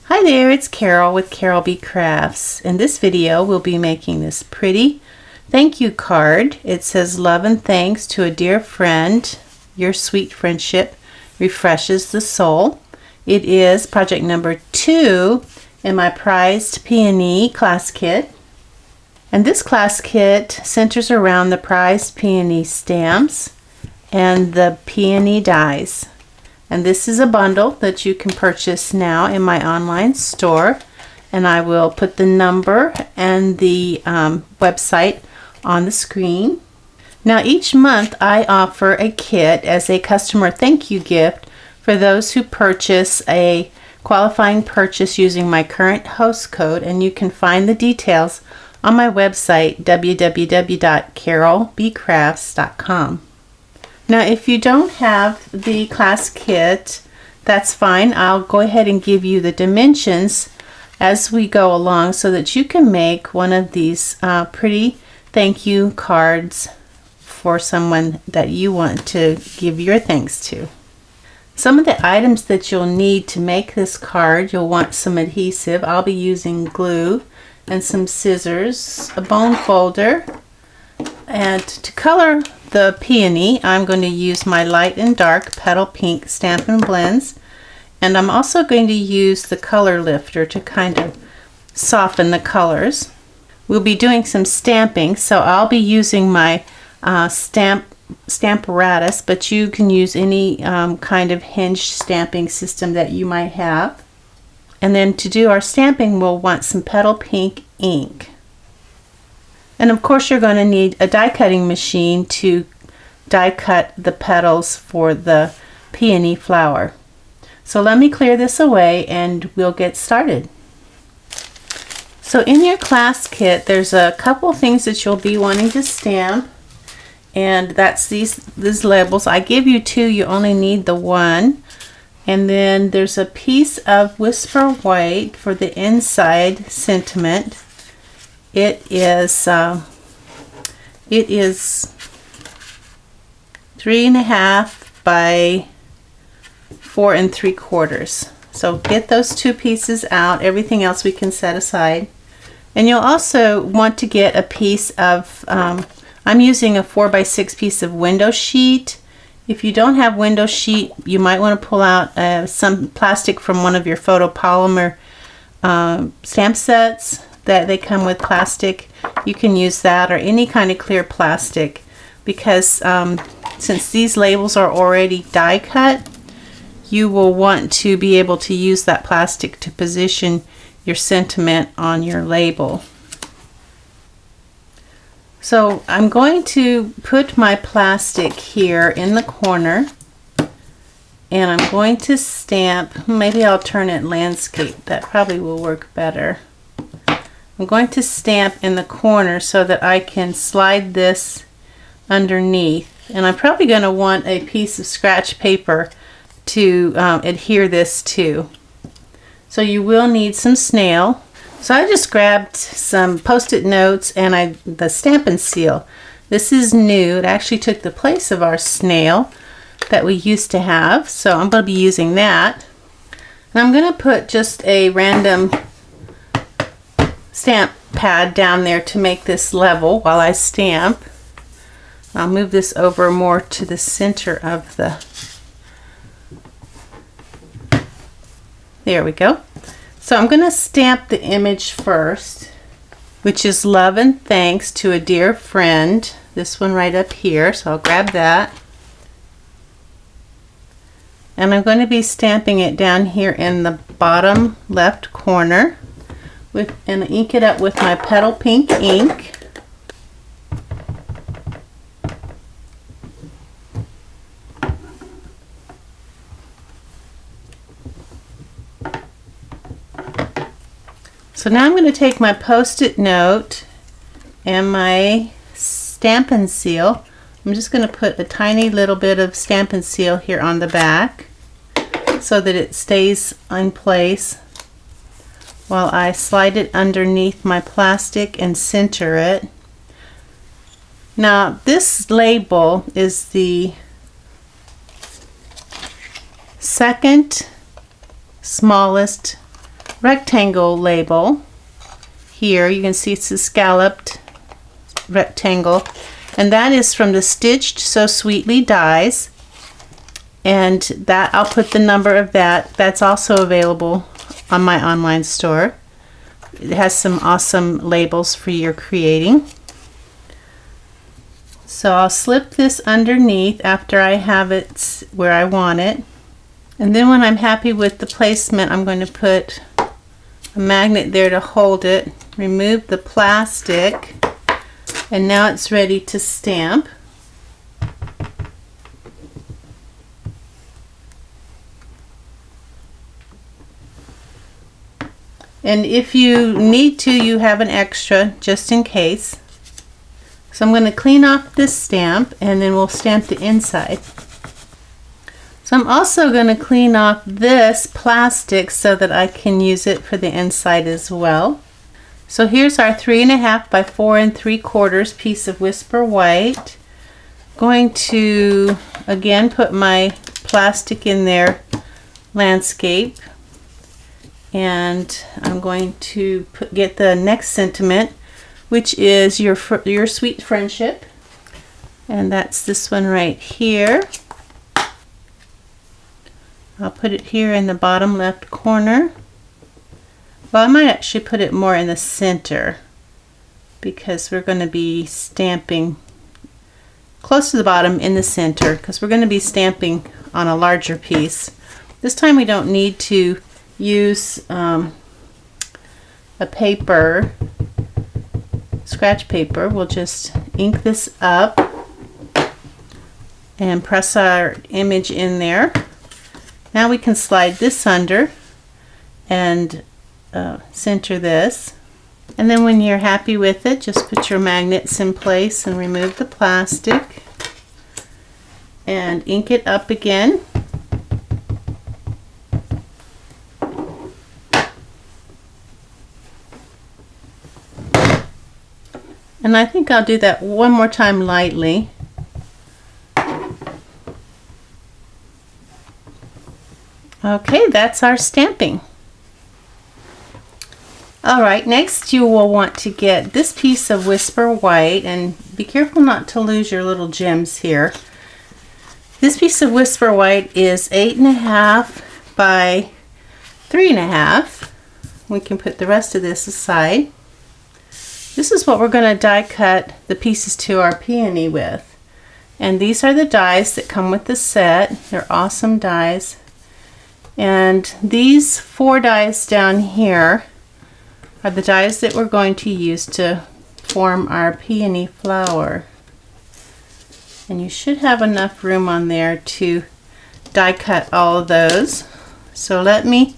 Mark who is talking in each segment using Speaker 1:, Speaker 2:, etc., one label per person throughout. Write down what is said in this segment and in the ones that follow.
Speaker 1: Hi there, it's Carol with Carolbcrafts. In this video, we'll be making this pretty thank you card. It says, "Love and thanks to a dear friend. Your sweet friendship refreshes the soul." It is project number 2 in my prized Peony class kit. And this class kit centers around the prized peony stamps and the peony dies. And this is a bundle that you can purchase now in my online store, and I will put the number and the website on the screen. Now each month I offer a kit as a customer thank you gift for those who purchase a qualifying purchase using my current host code, and you can find the details on my website www.carolbcrafts.com. Now if you don't have the class kit, that's fine. I'll go ahead and give you the dimensions as we go along so that you can make one of these pretty thank you cards for someone that you want to give your thanks to. Some of the items that you'll need to make this card: you'll want some adhesive. I'll be using glue and some scissors, a bone folder, and to color the peony, I'm going to use my light and dark Petal Pink Stampin' Blends, and I'm also going to use the color lifter to kind of soften the colors. We'll be doing some stamping, so I'll be using my Stamparatus, but you can use any kind of hinged stamping system that you might have. And then to do our stamping, we'll want some Petal Pink ink. And of course you're going to need a die cutting machine to die cut the petals for the peony flower. So let me clear this away and we'll get started. So in your class kit, there's a couple things that you'll be wanting to stamp, and that's these labels. I give you 2, you only need the 1. And then there's a piece of Whisper White for the inside sentiment. It is 3.5 by 4 3/4. So get those 2 pieces out. Everything else we can set aside. And you'll also want to get a piece of, I'm using a 4 by 6 piece of window sheet. If you don't have window sheet, you might want to pull out some plastic from one of your photopolymer stamp sets that they come with plastic. You can use that or any kind of clear plastic, because since these labels are already die cut, you will want to be able to use that plastic to position your sentiment on your label. So I'm going to put my plastic here in the corner, and I'm going to stamp. Maybe I'll turn it landscape. That probably will work better. I'm going to stamp in the corner so that I can slide this underneath, and I'm probably going to want a piece of scratch paper to adhere this to. So you will need some snail. So I just grabbed some post-it notes and the Stampin Seal. This is new. It actually took the place of our snail that we used to have, so I'm going to be using that. And I'm going to put just a random stamp pad down there to make this level while I stamp. I'll move this over more to the center of the... There we go. So I'm going to stamp the image first, which is "Love and thanks to a dear friend." This one right up here. So I'll grab that. And I'm going to be stamping it down here in the bottom left corner and ink it up with my Petal Pink ink. So now I'm going to take my post-it note and my Stampin' Seal. I'm just going to put a tiny little bit of Stampin' Seal here on the back so that it stays in place while I slide it underneath my plastic and center it. Now this label is the second smallest rectangle label here. You can see it's a scalloped rectangle, and that is from the Stitched So Sweetly dies, and that I'll put the number of that. That's also available on my online store. It has some awesome labels for your creating. So I'll slip this underneath after I have it where I want it, and then when I'm happy with the placement, I'm going to put a magnet there to hold it, remove the plastic, and now it's ready to stamp. And if you need to, you have an extra just in case. So I'm going to clean off this stamp, and then we'll stamp the inside. So I'm also going to clean off this plastic so that I can use it for the inside as well. So here's our 3.5 by 4 3/4 piece of Whisper White. Going to again put my plastic in there, landscape, and I'm going to get the next sentiment, which is your sweet friendship, and that's this one right here. I'll put it here in the bottom left corner. Well, I might actually put it more in the center because we're going to be stamping close to the bottom in the center, because we're going to be stamping on a larger piece. This time we don't need to use a paper, scratch paper. We'll just ink this up and press our image in there. Now we can slide this under and center this, and then when you're happy with it, just put your magnets in place and remove the plastic and ink it up again. And I think I'll do that one more time lightly. Okay, that's our stamping. Alright, next you will want to get this piece of Whisper White, and be careful not to lose your little gems here. This piece of Whisper White is 8.5 by 3.5. We can put the rest of this aside. This is what we're going to die cut the pieces to our peony with. And these are the dies that come with the set. They're awesome dies. And these 4 dies down here are the dies that we're going to use to form our peony flower. And you should have enough room on there to die cut all of those. So let me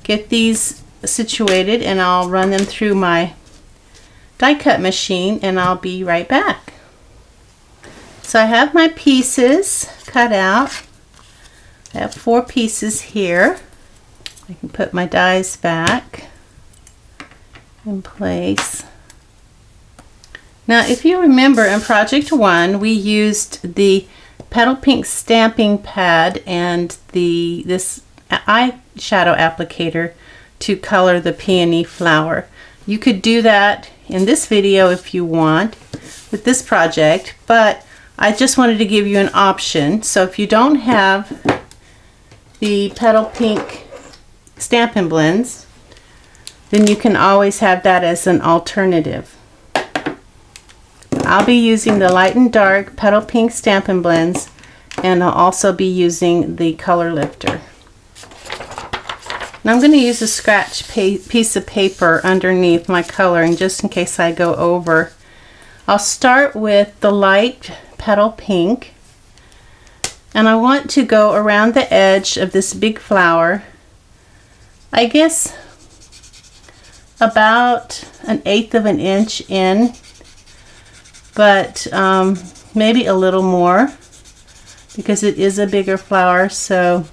Speaker 1: get these situated, and I'll run them through my die cut machine, and I'll be right back. So I have my pieces cut out. I have 4 pieces here. I can put my dies back in place. Now, if you remember, in Project 1, we used the Petal Pink stamping pad and this eyeshadow applicator to color the peony flower. You could do that in this video if you want with this project, but I just wanted to give you an option. So if you don't have the Petal Pink Stampin' Blends, then you can always have that as an alternative. I'll be using the light and dark Petal Pink Stampin' Blends, and I'll also be using the color lifter. And I'm going to use a scratch piece of paper underneath my coloring just in case I go over. I'll start with the light Petal Pink, and I want to go around the edge of this big flower, I guess about 1/8 of an inch in, but maybe a little more because it is a bigger flower. So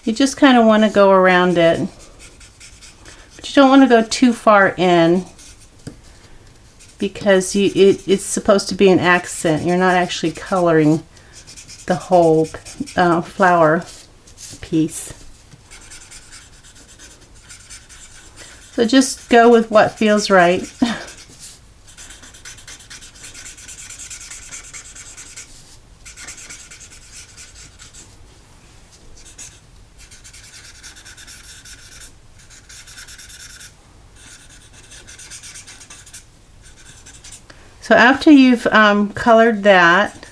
Speaker 1: you just kind of want to go around it, but you don't want to go too far in because it's supposed to be an accent. You're not actually coloring the whole flower piece. So just go with what feels right. So after you've colored that,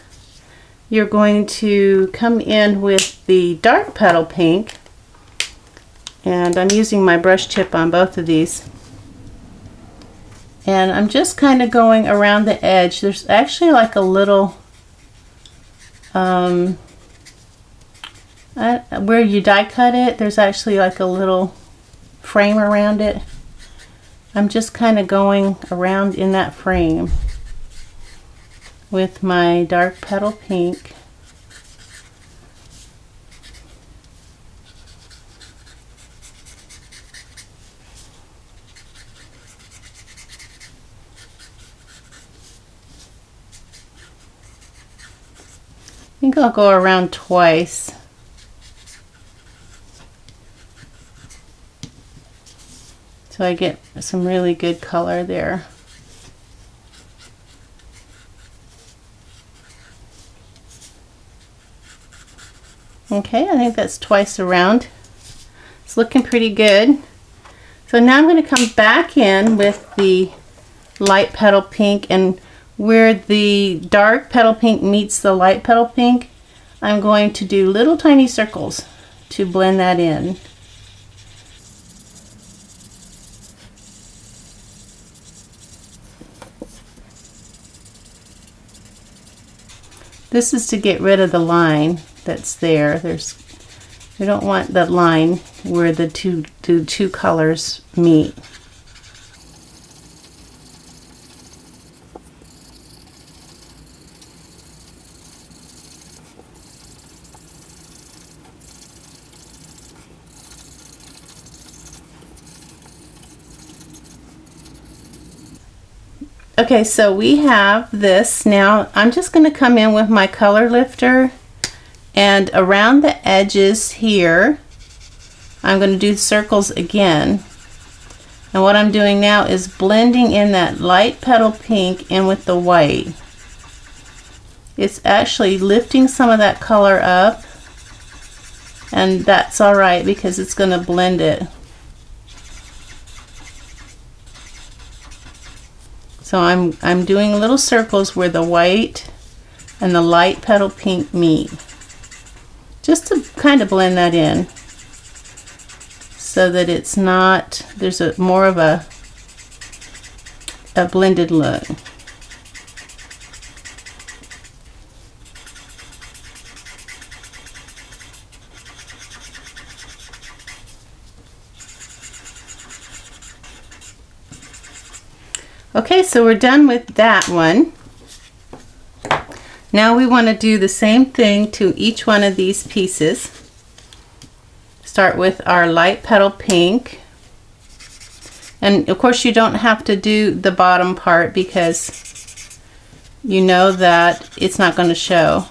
Speaker 1: you're going to come in with the dark petal pink, and I'm using my brush tip on both of these, and I'm just kind of going around the edge. There's actually like a little where you die cut it, there's actually like a little frame around it. I'm just kind of going around in that frame with my dark petal pink. I think I'll go around twice. So I get some really good color there. Okay, I think that's twice around. It's looking pretty good. So now I'm going to come back in with the light petal pink, and where the dark petal pink meets the light petal pink, I'm going to do little tiny circles to blend that in. This is to get rid of the line that's there. We don't want the line where the two colors meet. Okay, so we have this. Now I'm just going to come in with my color lifter, and around the edges here I'm going to do circles again. And what I'm doing now is blending in that light petal pink in with the white. It's actually lifting some of that color up, and that's alright because it's going to blend it. So I'm doing little circles where the white and the light petal pink meet, just to kind of blend that in so that it's not, there's a more of a blended look. Okay, so we're done with that one. Now we want to do the same thing to each one of these pieces. Start with our light petal pink. And of course you don't have to do the bottom part because you know that it's not going to show.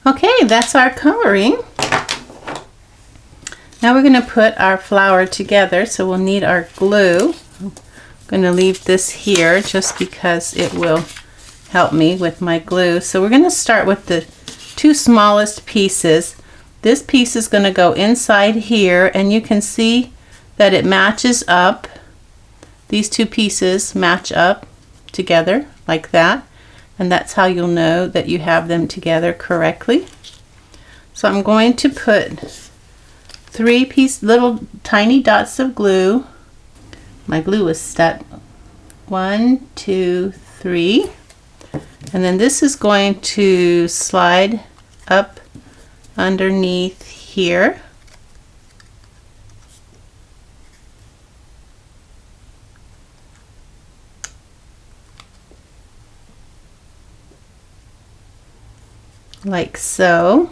Speaker 1: Okay, that's our coloring. Now we're going to put our flower together, so we'll need our glue. I'm going to leave this here just because it will help me with my glue. So we're going to start with the two smallest pieces. This piece is going to go inside here, and you can see that it matches up. These two pieces match up together like that, and that's how you'll know that you have them together correctly. So I'm going to put 3 little tiny dots of glue. My glue is stuck. 1, 2, 3. And then this is going to slide up underneath here. Like so.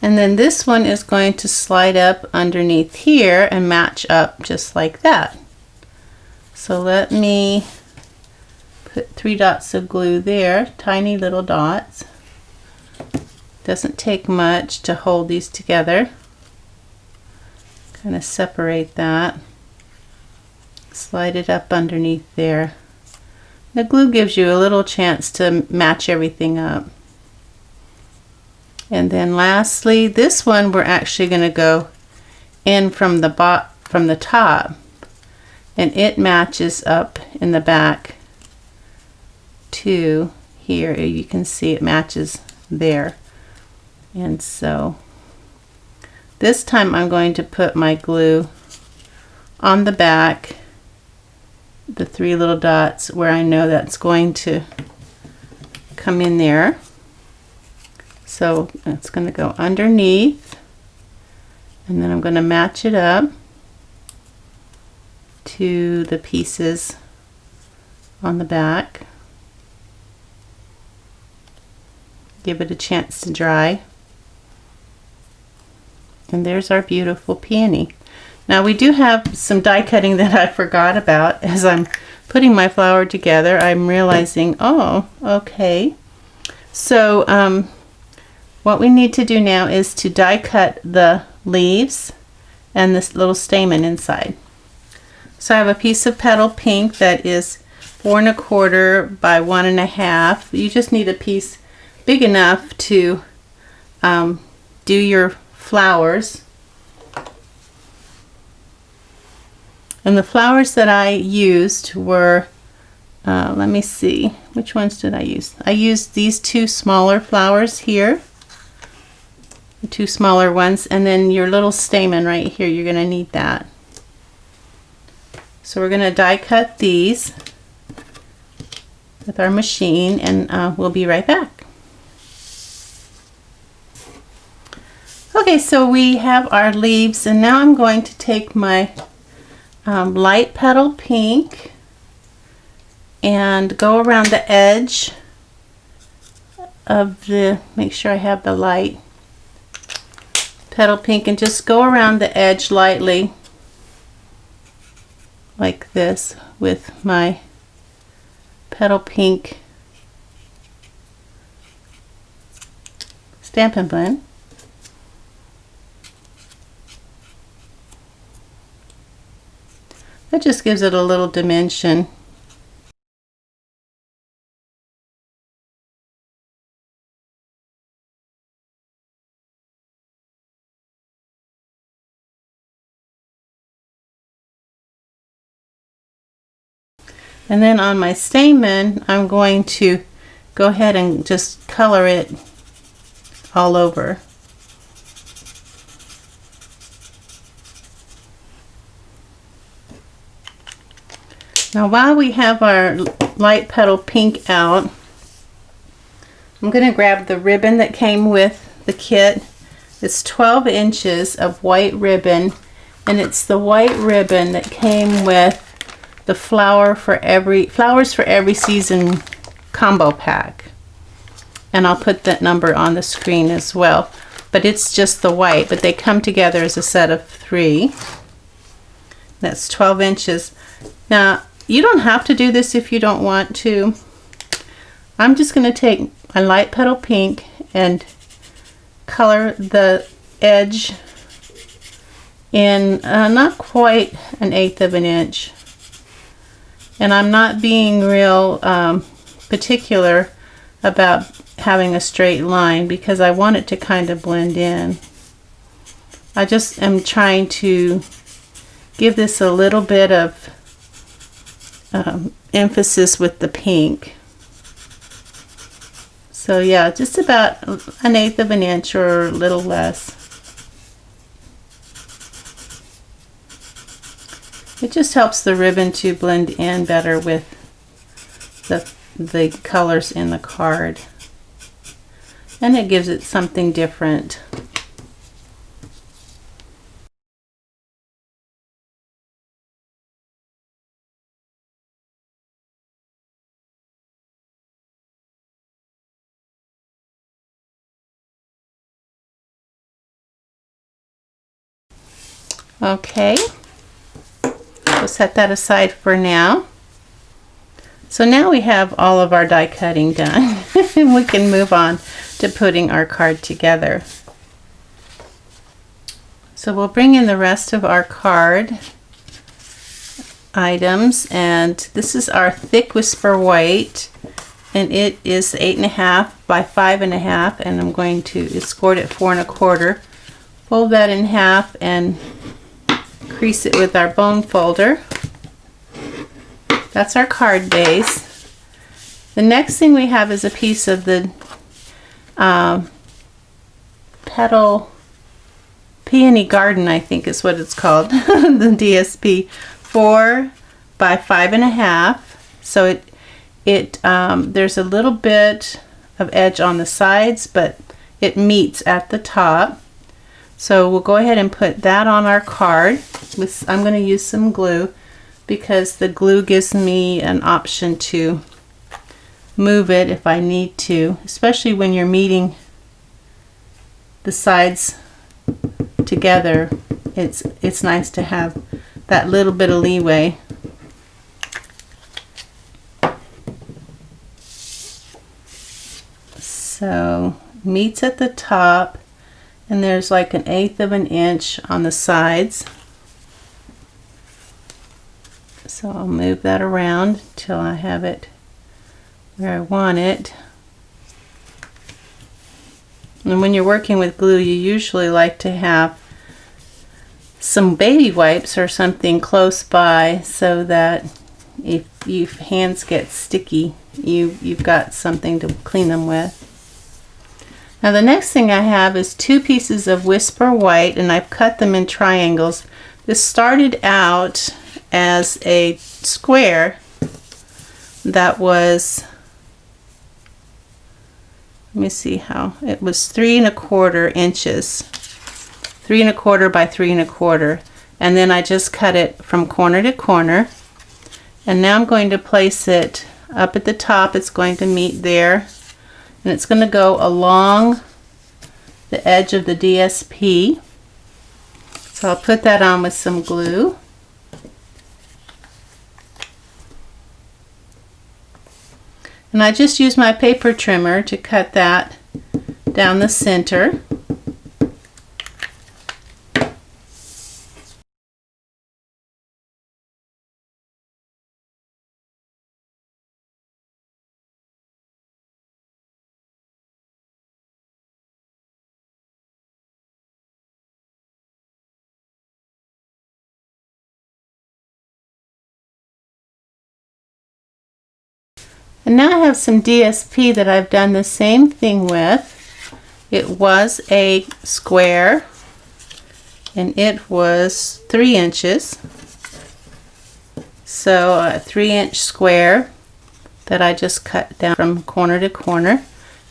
Speaker 1: And then this one is going to slide up underneath here and match up just like that. So let me put 3 dots of glue there, tiny little dots. Doesn't take much to hold these together. Kind of separate that. Slide it up underneath there. The glue gives you a little chance to match everything up. And then lastly, this one we're actually going to go in from the top, and it matches up in the back to here. You can see it matches there. And so this time I'm going to put my glue on the back, the 3 little dots where I know that's going to come in there. So it's going to go underneath, and then I'm going to match it up to the pieces on the back. Give it a chance to dry. And there's our beautiful peony. Now we do have some die cutting that I forgot about. As I'm putting my flower together, I'm realizing, oh, okay. So what we need to do now is to die cut the leaves and this little stamen inside. So I have a piece of Petal Pink that is 4 1/4 by 1 1/2. You just need a piece big enough to do your flowers. And the flowers that I used were, let me see, which ones did I use? I used these 2 smaller flowers here. The 2 smaller ones, and then your little stamen right here, you're going to need that. So we're going to die cut these with our machine, and we'll be right back. Okay, so we have our leaves, and now I'm going to take my light Petal Pink and go around the edge of the, make sure I have the light Petal Pink, and just go around the edge lightly like this with my Petal Pink Stampin' Blend. That just gives it a little dimension. And then on my stamen, I'm going to go ahead and just color it all over. Now while we have our light Petal Pink out, I'm going to grab the ribbon that came with the kit. It's 12 inches of white ribbon, and it's the white ribbon that came with the Flowers for Every Season combo pack. And I'll put that number on the screen as well. But it's just the white, but they come together as a set of 3. That's 12 inches. Now, you don't have to do this if you don't want to. I'm just going to take my light petal pink and color the edge in not quite 1/8 of an inch. And I'm not being real particular about having a straight line because I want it to kind of blend in. I just am trying to give this a little bit of emphasis with the pink. So yeah, just about 1/8 of an inch or a little less. It just helps the ribbon to blend in better with the colors in the card. And it gives it something different. Okay, we'll set that aside for now. So now we have all of our die cutting done. We can move on to putting our card together. So we'll bring in the rest of our card items, and this is our thick whisper white, and it is 8.5 by 5.5, and I'm going to score it at 4.25. Fold that in half and crease it with our bone folder. That's our card base. The next thing we have is a piece of the Petal Peony Garden, I think is what it's called, the DSP, 4 by 5.5. So there's a little bit of edge on the sides, but it meets at the top. So we'll go ahead and put that on our card. I'm going to use some glue because the glue gives me an option to move it if I need to, especially when you're meeting the sides together. It's nice to have that little bit of leeway. So meets at the top, and there's like 1/8 of an inch on the sides. So I'll move that around till I have it where I want it. And when you're working with glue, you usually like to have some baby wipes or something close by so that if your hands get sticky, you've got something to clean them with. Now the next thing I have is 2 pieces of Whisper White, and I've cut them in triangles. This started out as a square that was, let me see how, it was 3.25 inches. 3.25 by 3.25, and then I just cut it from corner to corner. And now I'm going to place it up at the top. It's going to meet there, and it's going to go along the edge of the DSP. So I'll put that on with some glue. And I just use my paper trimmer to cut that down the center. And now I have some DSP that I've done the same thing with. It was a square, and it was 3 inches. So a 3-inch square that I just cut down from corner to corner.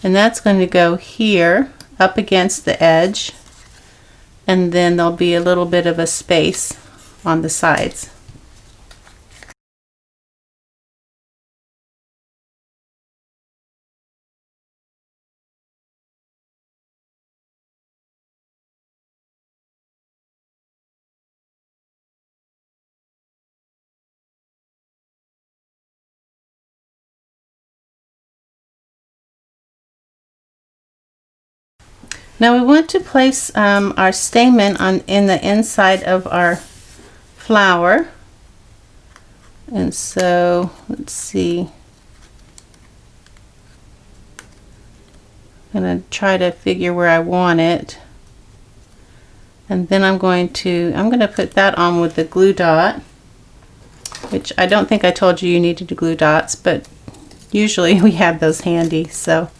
Speaker 1: And that's going to go here up against the edge, and then there'll be a little bit of a space on the sides. Now we want to place our stamen in the inside of our flower. And so, let's see. I'm going to try to figure where I want it. And then I'm going to put that on with the glue dot, which I don't think I told you needed glue dots, but usually we have those handy. So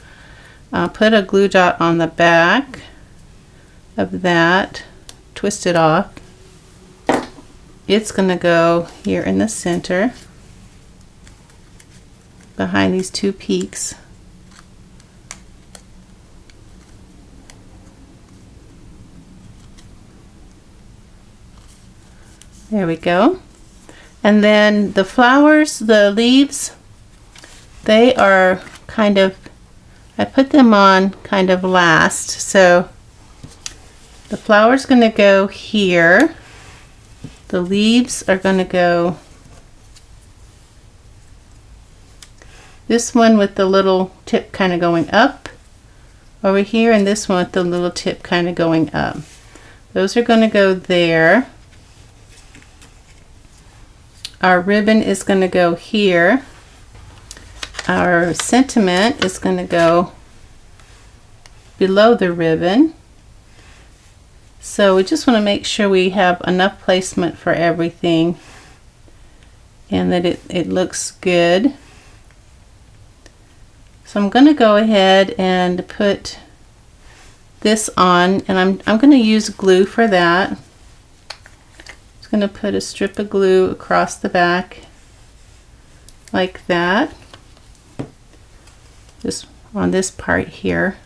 Speaker 1: I'll put a glue dot on the back of that, twist it off. It's going to go here in the center behind these two peaks. There we go. And then the flowers, the leaves, they are kind of, I put them on kind of last. So the flower's going to go here. The leaves are going to go this one with the little tip kind of going up over here, and this one with the little tip kind of going up. Those are going to go there. Our ribbon is going to go here. Our sentiment is going to go below the ribbon. So we just want to make sure we have enough placement for everything and that it looks good. So I'm going to go ahead and put this on, and I'm going to use glue for that. Going to put a strip of glue across the back like that, just on this part here,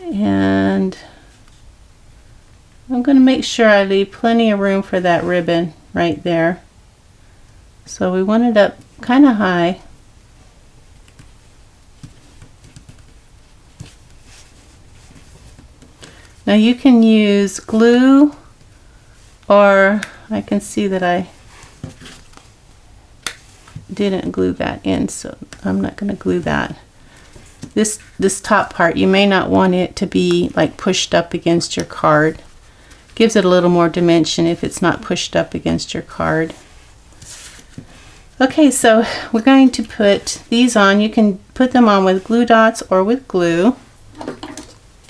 Speaker 1: and I'm going to make sure I leave plenty of room for that ribbon right there. So we want it up kind of high. Now you can use glue, or I can see that I didn't glue that in, so I'm not going to glue that. This top part, you may not want it to be like pushed up against your card. Gives it a little more dimension if it's not pushed up against your card. Okay, so we're going to put these on. You can put them on with glue dots or with glue.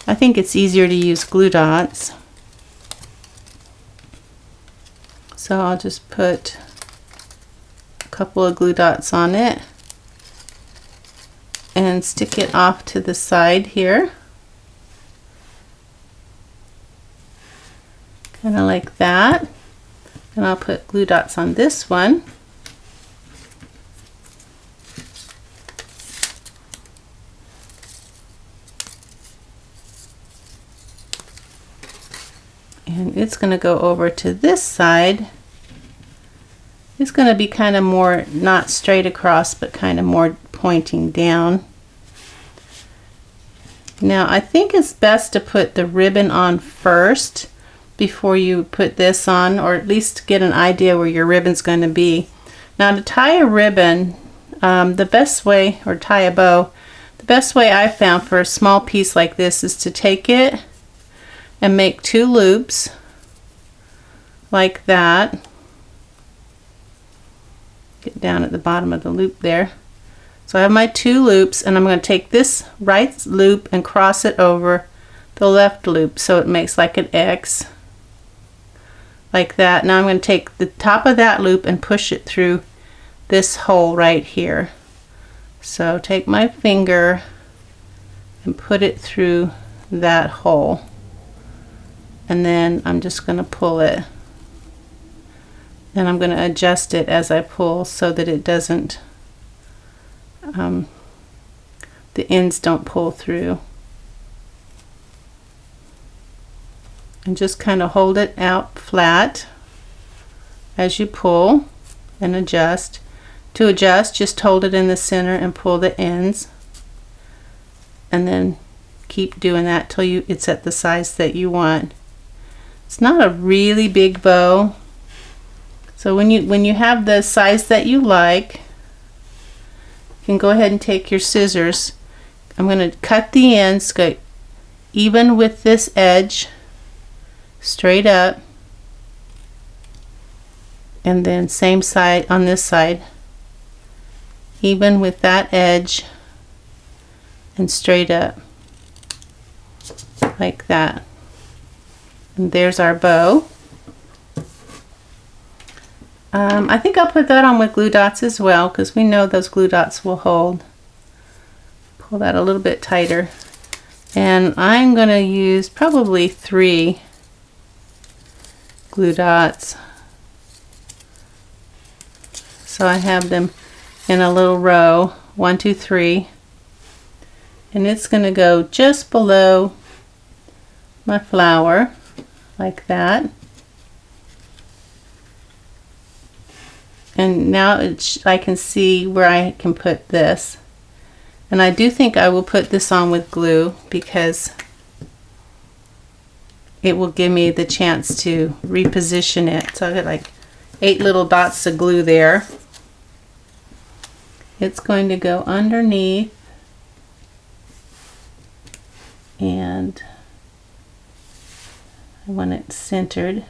Speaker 1: I think it's easier to use glue dots. So I'll just put a couple of glue dots on it and stick it off to the side here. Kind of like that. And I'll put glue dots on this one. And it's going to go over to this side. It's going to be kind of more, not straight across, but kind of more pointing down. Now I think it's best to put the ribbon on first before you put this on, or at least get an idea where your ribbon's going to be. Now to tie a ribbon, the best way, or tie a bow, the best way I found for a small piece like this is to take it and make 2 loops like that. Get down at the bottom of the loop there. So I have my 2 loops, and I'm going to take this right loop and cross it over the left loop so it makes like an X like that. Now I'm going to take the top of that loop and push it through this hole right here. So take my finger and put it through that hole, and then I'm just going to pull it, and I'm going to adjust it as I pull so that it doesn't, the ends don't pull through. And just kind of hold it out flat as you pull and adjust. To adjust, just hold it in the center and pull the ends, and then keep doing that till it's at the size that you want. It's not a really big bow, so when you have the size that you like, you can go ahead and take your scissors. I'm going to cut the ends, go even with this edge, straight up, and then same side on this side, even with that edge and straight up like that. And there's our bow. I think I'll put that on with glue dots as well, because we know those glue dots will hold. Pull that a little bit tighter. And I'm going to use probably 3 glue dots. So I have them in a little row, 1, 2, 3. And it's going to go just below my flower, like that. And now I can see where I can put this. And I do think I will put this on with glue, because it will give me the chance to reposition it. So I got like 8 little dots of glue there. It's going to go underneath, and I want it centered.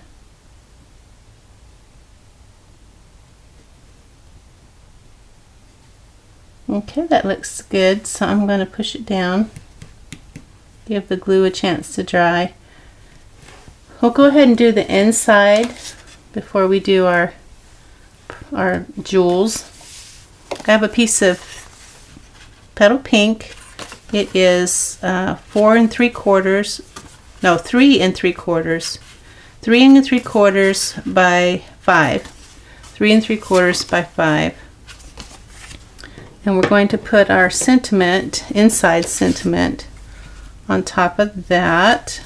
Speaker 1: Okay, that looks good, so I'm going to push it down, give the glue a chance to dry. We'll go ahead and do the inside before we do our jewels. I have a piece of Petal Pink. It is 4 3/4, no, 3 3/4, 3 3/4 by 5, 3 3/4 by 5. And we're going to put our sentiment, inside sentiment, on top of that.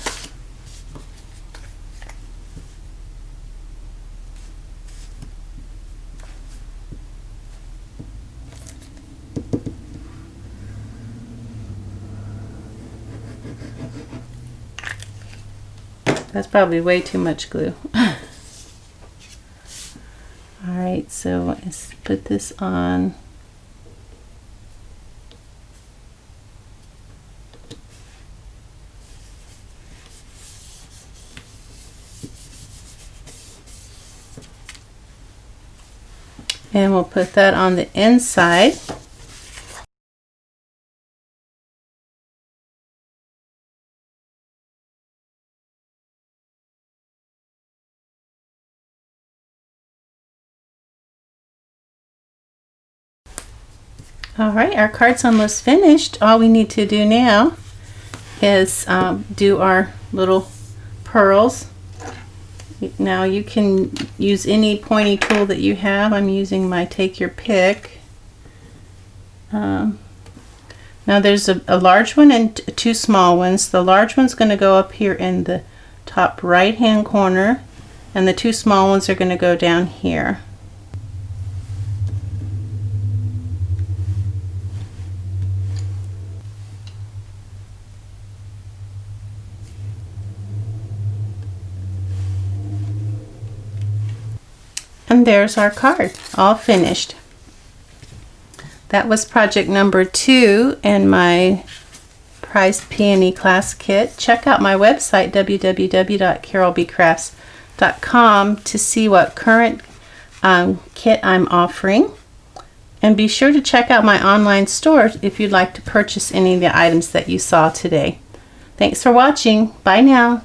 Speaker 1: That's probably way too much glue. Alright, so let's put this on. And we'll put that on the inside. Alright, our card's almost finished. All we need to do now is do our little pearls. Now you can use any pointy tool that you have. I'm using my Take Your Pick. Now there's a large one and 2 small ones. The large one's going to go up here in the top right hand corner, and the 2 small ones are going to go down here. And there's our card, all finished. That was project number 2 in my Prized Peony class kit. Check out my website, www.carolbcrafts.com, to see what current kit I'm offering. And be sure to check out my online store if you'd like to purchase any of the items that you saw today. Thanks for watching. Bye now.